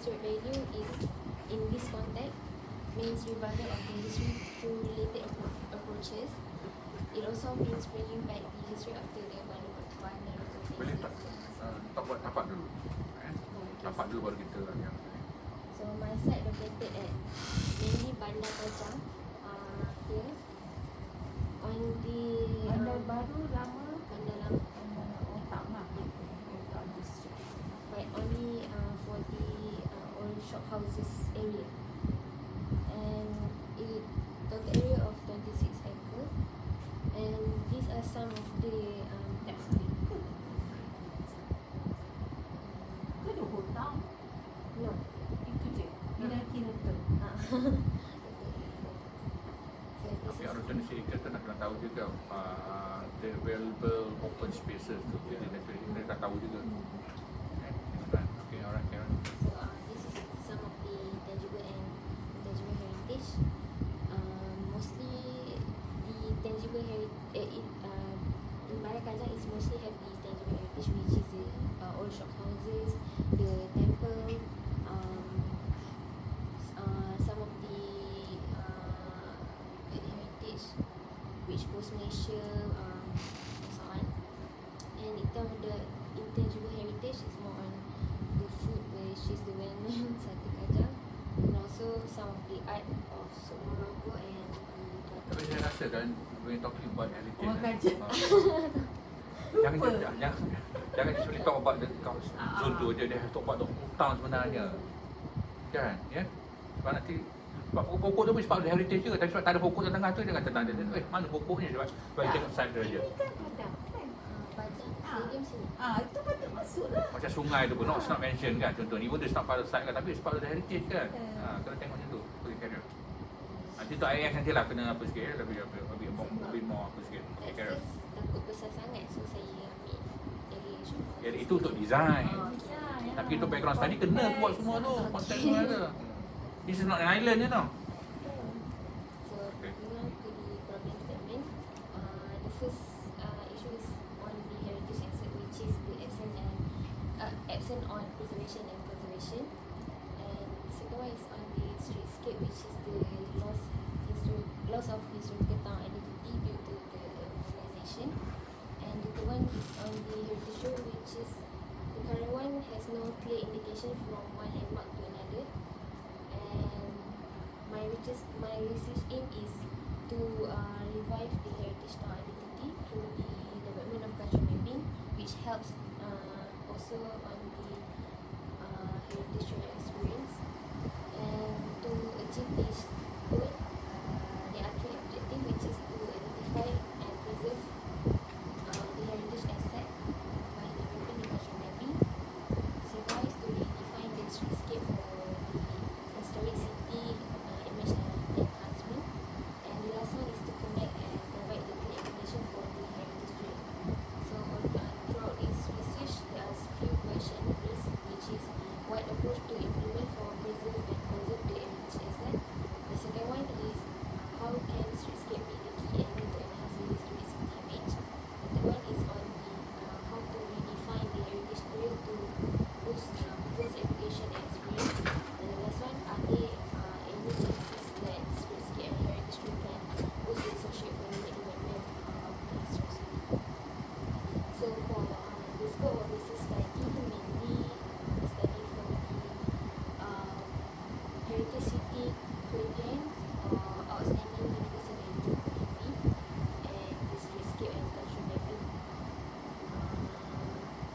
historic value is, in this context, means revival of the history through related approaches. It also means bringing back the history after the vulnerable Boleh tak phases. tak buat tapak dulu. Tapak dulu baru kita yang So my site located at mainly Bandar Kajang, here on the Bandar baru lama. Bandar Lama, Oh tak mah. Tak district. but only for the old shop houses area, and it total area of 26 acre, and these are some of the Ke the whole town? no Itu je. Kira-kira tu. So this tapi is orang Indonesia kita nak kena tahu juga the available open spaces tu jadi mereka tahu juga. Okay, alright, Karen. so this is some of the tangible and intangible heritage. Mostly the tangible heritage in Bandar Kajang is mostly have the tangible heritage, which is the old shop houses, the temple, some of the heritage which post Malaysia, and so on. And in terms of the intangible heritage, is more on the food, which is the well-known sate kajang, and also some of the art of Sok Morocco and Tapi saya rasa kan when talking about heritage Orang kan, kaja. jangan just really talk about the zone tu je, dia talk about the whole town sebenarnya. Kan? Ya? Sebab nanti sebab pokok-pokok tu mesti part of the heritage je, tapi sebab tak ada pokok di tengah tu dia kata tak ada. Mana pokoknya dia sebab dia tengok side dia je. Ini kan padang kan? Padang Stadium sini. Itu patut masuk lah. Macam sungai tu pun, not mention kan contohnya, even dia not part of the site kan, tapi it's part of the heritage kan. Kena tengok macam tu. Okay, carry on. Nanti tu IAS nanti lah kena apa sikit, lebih more apa sikit. Okay, At carry on. first takut besar sangat, so saya ambil area shop. Jadi itu untuk design. Ya. Tapi untuk background study kena buat semua tu, konsep semua ada. This is not an island, you know. So moving on to the problem statement. The first issue is on the heritage asset, which is the absent on preservation and conservation. And the second one is on the streetscape, which is the loss of historical town identity due to the urbanization. And the third one is on the heritage show, which is the current one has no clear indication from one landmark to another. And my research aim is to revive the heritage town identity through the development of cultural mapping, which helps also on the heritage tourism experience. And to achieve this goal, there are three objectives, which is to identify and preserve the heritage asset by developing the cultural mapping. The second one is to redefine the streetscape for the historic city image enhancement. And the last one is to connect and provide the clear information for the heritage trail. So throughout this research, there are few questions raised, which is what approach to implement for preserve and conserve the heritage asset. The second one is how can streetscape be the key element to enhance the historic city image. The third one is on the how to redefine the heritage trail to boost people's education and experience. And the last one, are there any chances that streetscape and heritage trail can boost the socio-economic development of the historic city? So for the scope of research study, mainly study for the heritage city gradient or outstanding universal value (UV), and the streetscape and cultural mapping.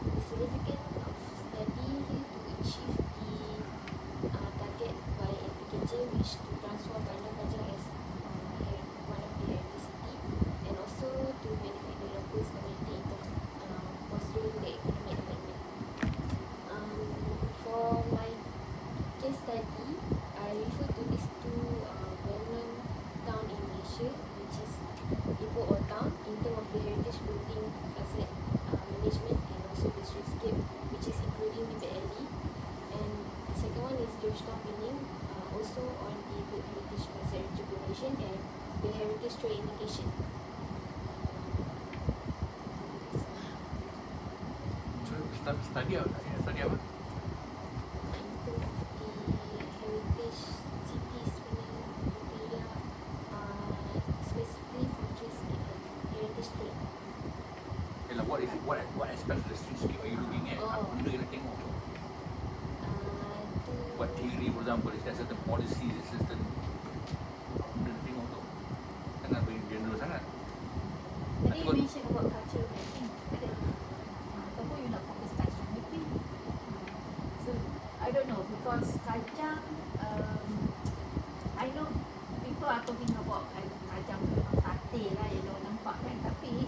The significance of study here to achieve the target by MPKJ, which to transform Bandar Kajang as one of the heritage city, and also to benefit the local community in fostering the economic development. For my case study, I refer to these two well-known town in Malaysia, which is Ipoh Old Town, in terms of the heritage building asset management, and also the streetscape, which is including the alley. And the second one is Georgetown Building, also on the good heritage asset rejuvenation and the heritage trail indication. Study apa? Study apa? Into the buat theory for example, is there certain policies, certain benda nak tengok tu. Jangan bagi general sangat. Tadi you mention about cultural mapping. Ada. Ataupun you nak fokus cultural mapping. So, I don't know because kacang, I know people are talking about kacang memang sate lah yang orang nampak kan. Tapi,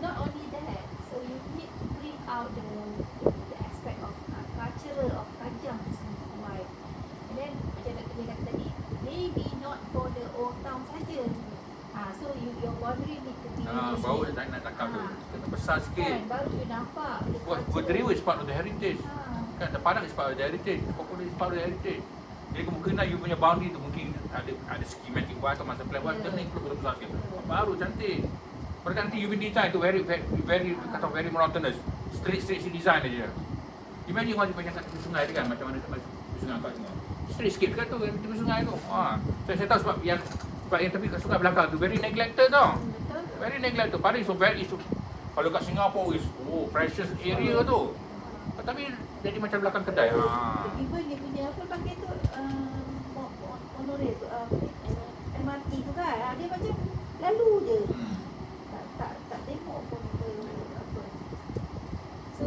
not only that, so you need to bring out the aspect of cultural of kacang wide. And then, macam Dr. Lee kata tadi, maybe not for the old town saja. So your boundary need to be Baru dia nak tangkap tu. Kena besar sikit. kan, baru you nampak the culture. Godreau is part of the heritage. Kan, the Padang is part of the heritage. Pokoknya is part of the heritage. Jadi kemungkinan you punya boundary tu mungkin ada schematic buat atau master plan buat, kena include besar sikit. Baru cantik. Pada nanti you punya design tu very kata very monotonous. Straight design aja. Imagine kalau you banyak kat tepi sungai tu kan, macam mana tepi sungai kat semua. Straight sikit kan tu, tepi sungai tu. Saya tahu sebab yang tepi kat sungai belakang tu very neglected tau. Betul. Very neglected. Padahal kalau kat Singapore is precious area tu. Tapi jadi macam belakang kedai. Even dia punya apa panggil tu monorail tu MRT tu kan, dia macam lalu je. Tak tengok pun apa. So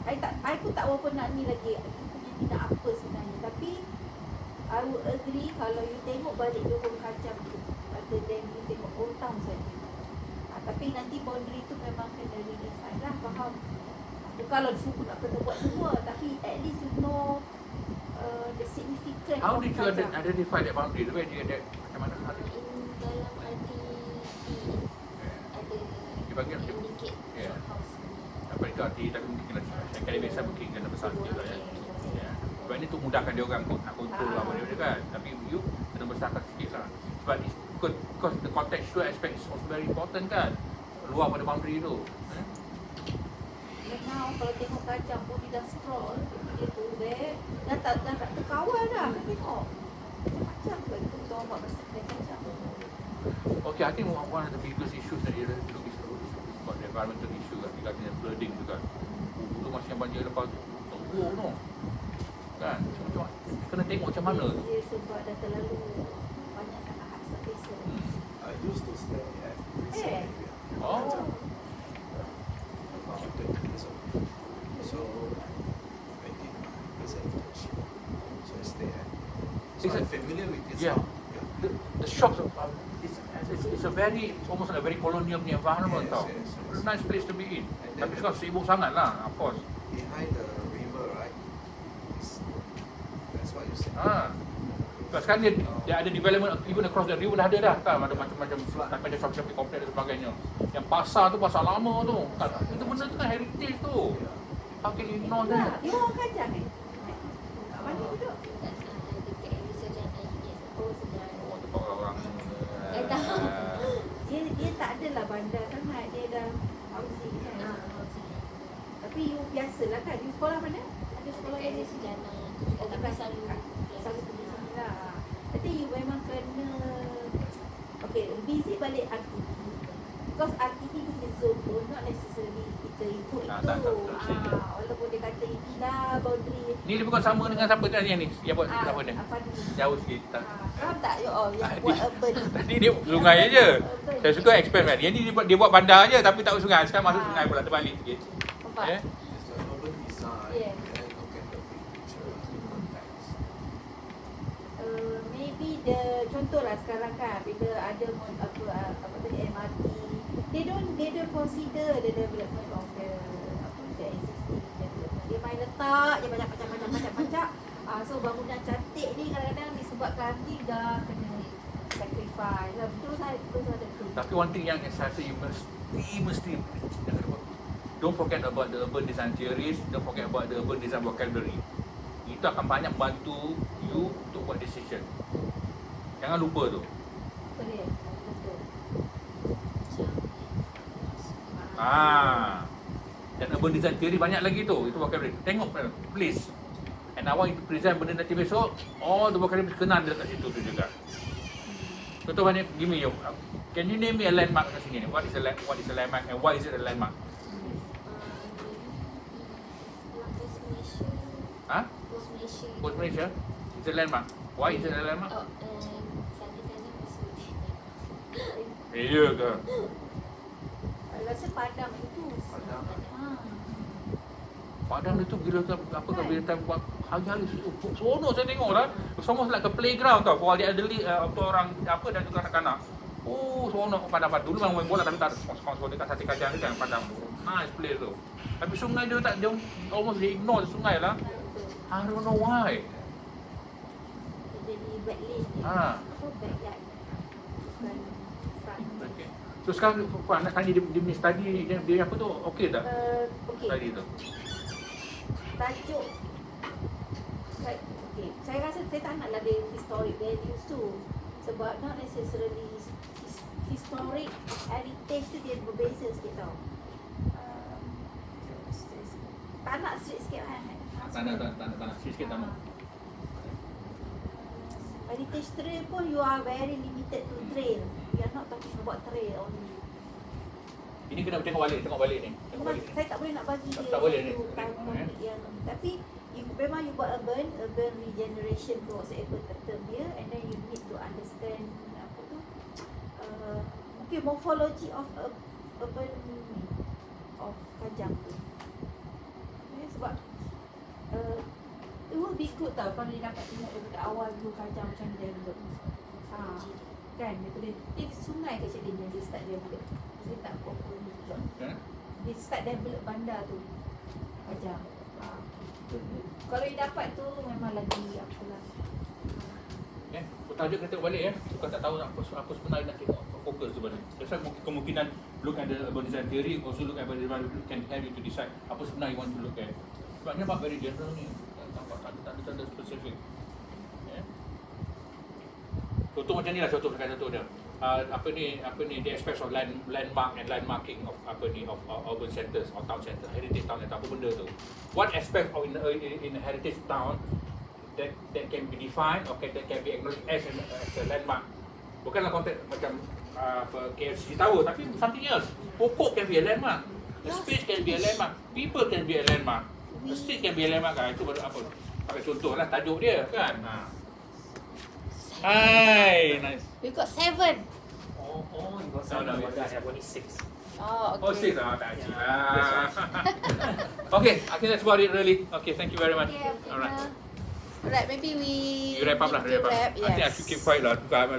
I pun tak berapa nak ni lagi punya minat apa sebenarnya. Tapi I would agree kalau you tengok balik Johor Kacang tu rather than you tengok Old Town saja. Tapi nanti boundary tu memang kena redefine lah, faham? Bukanlah suruh nak kena buat semua, tapi at least you know the significance How of did you Kacang. identify that boundary? Where did you get macam mana? Dalam RTP Dipanggil ada indicate Yeah. house. Apa itu arti, tapi mungkin kena sekali biasa mungkin kena besar sikit lah ya. Ya. Sebab ini tu mudahkan dia orang nak kontrol apa dia kan. Tapi you kena besarkan sikit lah. Sebab because the contextual aspect is also very important kan. Luar pada boundary tu. But now kalau tengok Kacang pun dia dah scroll dia tu dah tak terkawal dah. Kau tengok macam betul tu orang buat pasal Kacang. Okay, I think one of the biggest issues that you look is about the environmental issue kan, regarding flooding tu kan. Dulu masa yang banjir lepas tu, teruk tu. Kan, macam kena tengok macam mana tu. Dia sebab dah terlalu banyak sangat hard surface. I used to stay at this Eh. area. Oh. About 20 years old. So, I did my presentation. So, I stay at. So, Is I'm it- familiar with this Yeah. town. Yeah. The shops of it's a very almost like a very colonial punya environment Yes, tau. yes, yes. It's a nice place to be in. And then Tapi sekarang sibuk sangat lah, of course. Behind the river, right? That's what you said. Sebab sekarang dia ada development even across the river dah ada dah kan, ada macam-macam ada shopping complex dan sebagainya. Yang pasar tu pasar lama tu. Kan, itu benda tu kan heritage tu. How can you ignore that? Dia orang Kacang kat mana duduk? Dekat area Sarjana UNS. Oh, sedang. Oh, tempat orang. tahu. Dia tak adalah bandar sangat. Dia dah housing kan. Tapi you biasalah kan. You sekolah mana? Ada sekolah Dekat area yang Sarjana tu juga, tapi selalu selalu pergi sana lah. Jadi you memang kena visit balik RTP. Because RTP punya zone tu not necessarily kita ikut itu. Tak, Walaupun dia kata inilah boundary. Ni dia bukan sama dengan siapa tadi yang ni? Yang buat apa ni? Fadli. Jauh sikit. Faham tak? Yang buat urban. Tadi dia sungai je. Saya suka eksperimen. Yang ni dia buat bandar je tapi tak sungai. Sekarang masuk sungai pula terbalik sikit. Nampak? Ya. It's the urban design. Yeah. And then look at the big picture, the context. Maybe contohlah sekarang kan bila ada apa tadi MRT, they don't consider the development of the existing development. Dia main letak je banyak. So bangunan cantik ni kadang-kadang disebabkan nanti dah kena sacrifice lah. Terus ada tu. Tapi one thing yang saya rasa you mesti don't forget about the urban design theories, don't forget about the urban design vocabulary. Itu akan banyak bantu you untuk buat decision. Jangan lupa tu. Apa dia? Betul. Dan urban design theory banyak lagi tu. Itu vocabulary. Tengok please. And I want you to present benda nanti besok, all the vocabulary kena ada kat situ tu juga. Contoh banyak, give me can you name me a landmark kat sini ni? What is a landmark and why is it a landmark? Post Malaysia. Ha? Post Malaysia. Malaysia. Pos Malaysia. It's a landmark. Why is it a landmark? Oh, Satu Kajang masuk. Ya ke? Rasa Padang itu. Padang. Ha. Padang itu bila apa kan bila time buat hari-hari seronok saya tengok lah. Semua like a playground tau for all the elderly untuk orang apa dan juga anak-anak. Oh, seronok Padang. Dulu memang main bola tapi tak ada sponsor dekat Sati Kajang ni kan Padang. Nice place tu. Tapi sungai dia tak dia almost they ignore sungai lah. I don't know why. Jadi backlane dia. Ha. Apa backyard. Bukan front. Okay. So sekarang Puan nak tanya dia punya study dia apa tu okey tak? Okey. Study tu. Tajuk okay. Saya rasa saya tak naklah dia historic values tu. Sebab not necessarily historic heritage tu dia berbeza sikit tau. Tak nak straight sikit kan? Tak nak sikit tak mau. Heritage trail pun you are very limited to trail. We are not talking about trail only. Ini kena tengok balik ni. Tengok balik ni. Saya tak boleh nak bagi dia Tak boleh ni. satu time topik yang tapi memang you buat urban regeneration tu whatever term dia, and then you need to understand apa tu mungkin morphology of urban of Kajang tu. Sebab it would be good tau kalau dia dapat tengok daripada awal dulu Kajang macam dia develop. Kan daripada sungai kecil dia start develop. Saya tak apa ni. Dia start develop bandar tu Kajang. Kalau dia dapat tu memang lagi apalah. Tajuk kita balik ya. Suka tak tahu apa sebenarnya nak tengok fokus tu balik. That's why kemungkinan look at the urban design theory, also look at urban design can help you to decide apa sebenarnya you want to look at. Sebabnya about very general ni. Tak ada specific. Contoh macam ni lah contoh dia. Apa ni the aspects of landmark and landmarking of urban centers or town centers, heritage town atau apa benda tu. What aspect of in a heritage town that can be defined or that can be acknowledged as a landmark. Bukanlah konteks macam KFC Tower tapi something else. Pokok can be a landmark. The space can be a landmark. People can be a landmark. The street can be a landmark kan. Itu baru apa? Pakai contoh lah tajuk dia kan. Hai, nice. We got 7. Oh, you got seven. No, I have only 6. Oh, Oh, okay. 6 lah, tak cik lah. Okay, I think that's about it really. Okay, thank you very much. Okay, Alright. Alright, maybe we You wrap up lah, need to wrap up. wrap, I think I should keep quiet lah.